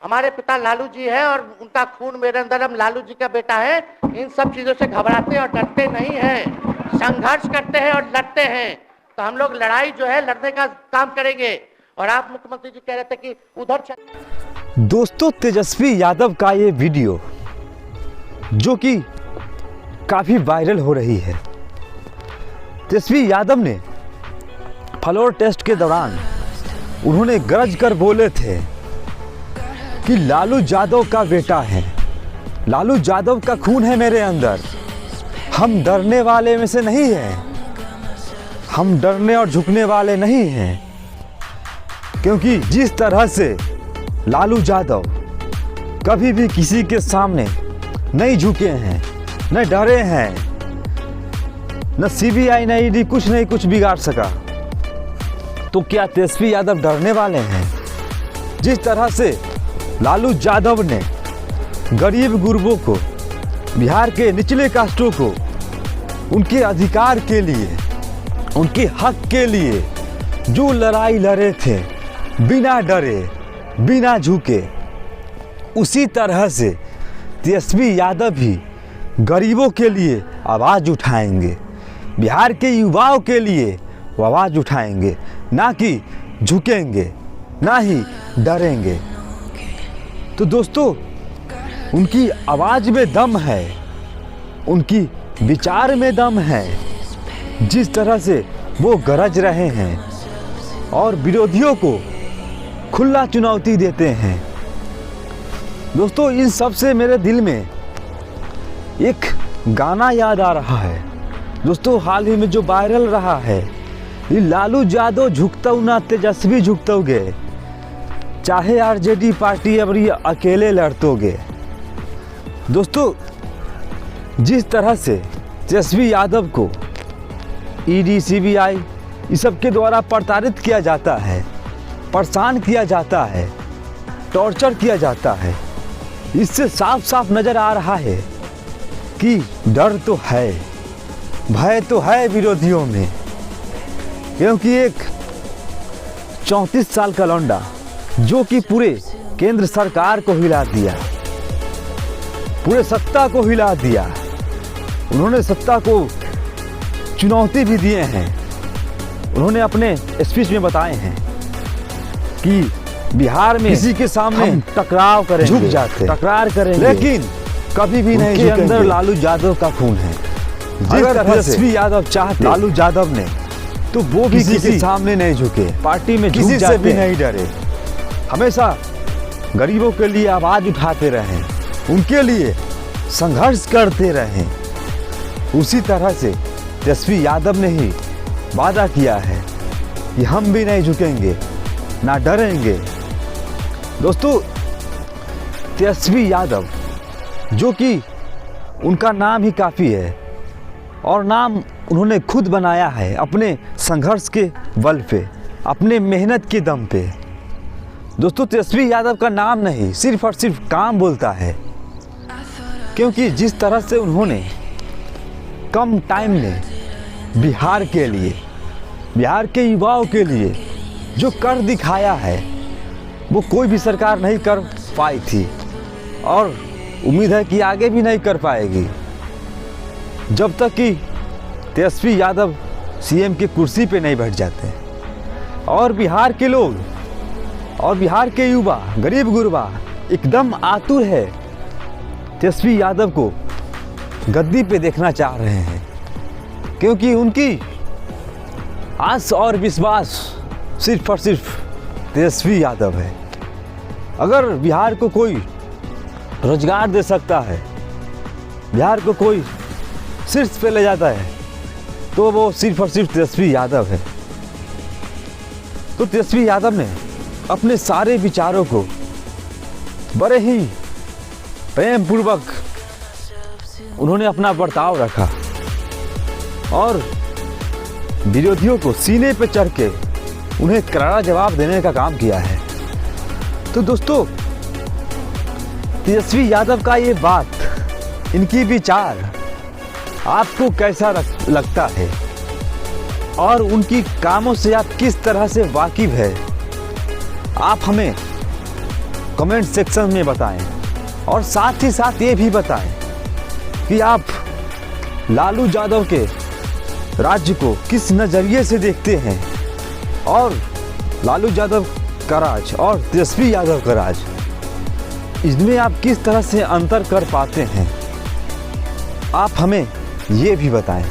हमारे पिता लालू जी है और उनका खून मेरे अंदर, हम लालू जी का बेटा है। इन सब चीजों से घबराते और डरते नहीं हैं, संघर्ष करते हैं और लड़ते हैं। तो हम लोग लड़ाई जो है लड़ने का काम करेंगे। और आप मुख्यमंत्री जी कह रहे थे कि उधर दोस्तों, तेजस्वी यादव का ये वीडियो जो कि काफ़ी वायरल हो रही है। तेजस्वी यादव ने फ्लोर टेस्ट के दौरान उन्होंने गरज कर बोले थे कि लालू यादव का बेटा है, लालू यादव का खून है मेरे अंदर, हम डरने वाले में से नहीं हैं, हम डरने और झुकने वाले नहीं हैं। क्योंकि जिस तरह से लालू यादव कभी भी किसी के सामने नहीं झुके हैं, न डरे हैं, न सीबीआई न ईडी कुछ बिगाड़ सका, तो क्या तेजस्वी यादव डरने वाले हैं? जिस तरह से लालू यादव ने गरीब गुरबों को, बिहार के निचले कास्टों को उनके अधिकार के लिए, उनके हक के लिए जो लड़ाई लड़े थे, बिना डरे बिना झुके, उसी तरह से तेजस्वी यादव भी गरीबों के लिए आवाज़ उठाएंगे, बिहार के युवाओं के लिए वो आवाज़ उठाएंगे, ना कि झुकेंगे, ना ही डरेंगे। तो दोस्तों, उनकी आवाज़ में दम है, उनकी विचार में दम है। जिस तरह से वो गरज रहे हैं और विरोधियों को खुला चुनौती देते हैं। दोस्तों, इन सब से मेरे दिल में एक गाना याद आ रहा है। दोस्तों, हाल ही में जो वायरल रहा है, ये लालू यादव झुकता ना तेजस्वी झुकतोगे, चाहे आरजेडी पार्टी अब ये अकेले लड़तोगे। दोस्तों, जिस तरह से तेजस्वी यादव को ईडी सीबीआई इस सब के द्वारा प्रताड़ित किया जाता है, परेशान किया जाता है, टॉर्चर किया जाता है, इससे साफ साफ नज़र आ रहा है कि डर तो है, भय तो है विरोधियों में। क्योंकि एक 34 साल का लौंडा जो कि पूरे केंद्र सरकार को हिला दिया, पूरे सत्ता को हिला दिया, उन्होंने सत्ता को चुनौती भी दिए हैं। उन्होंने अपने स्पीच में बताए हैं कि बिहार में किसी के सामने टकराव करेंगे, झुक जाते, टकरार करेंगे, लेकिन कभी भी नहीं झुकेंगे। उनके अंदर लालू यादव का खून है। अगर तेजस्वी यादव चाहते लालू यादव ने, तो वो भी किसी के सामने नहीं झुके, पार्टी में किसी से भी नहीं डरे, हमेशा गरीबों के लिए आवाज उठाते रहें, उनके लिए संघर्ष करते रहें। उसी तरह से तेजस्वी यादव ने ही वादा किया है कि हम भी नहीं झुकेंगे, ना डरेंगे। दोस्तों, तेजस्वी यादव जो कि उनका नाम ही काफ़ी है और नाम उन्होंने खुद बनाया है अपने संघर्ष के बल पे, अपने मेहनत के दम पे। दोस्तों, तेजस्वी यादव का नाम नहीं, सिर्फ और सिर्फ काम बोलता है। क्योंकि जिस तरह से उन्होंने कम टाइम में बिहार के लिए, बिहार के युवाओं के लिए जो कर दिखाया है, वो कोई भी सरकार नहीं कर पाई थी और उम्मीद है कि आगे भी नहीं कर पाएगी, जब तक कि तेजस्वी यादव सीएम की कुर्सी पे नहीं बैठ जाते। और बिहार के लोग और बिहार के युवा, गरीब गुरबा एकदम आतुर है, तेजस्वी यादव को गद्दी पे देखना चाह रहे हैं। क्योंकि उनकी आस और विश्वास सिर्फ और सिर्फ तेजस्वी यादव है। अगर बिहार को कोई रोजगार दे सकता है, बिहार को कोई शीर्ष पे ले जाता है, तो वो सिर्फ और सिर्फ तेजस्वी यादव है। तो तेजस्वी यादव ने अपने सारे विचारों को बड़े ही प्रेम पूर्वक उन्होंने अपना बर्ताव रखा और विरोधियों को सीने पे चढ़ के उन्हें करारा जवाब देने का काम किया है। तो दोस्तों, तेजस्वी यादव का ये बात, इनकी विचार आपको कैसा लगता है और उनकी कामों से आप किस तरह से वाकिफ है, आप हमें कमेंट सेक्शन में बताएं और साथ ही साथ ये भी बताएं कि आप लालू यादव के राज्य को किस नज़रिए से देखते हैं और लालू यादव का राज और तेजस्वी यादव का राज, इसमें आप किस तरह से अंतर कर पाते हैं, आप हमें ये भी बताएं।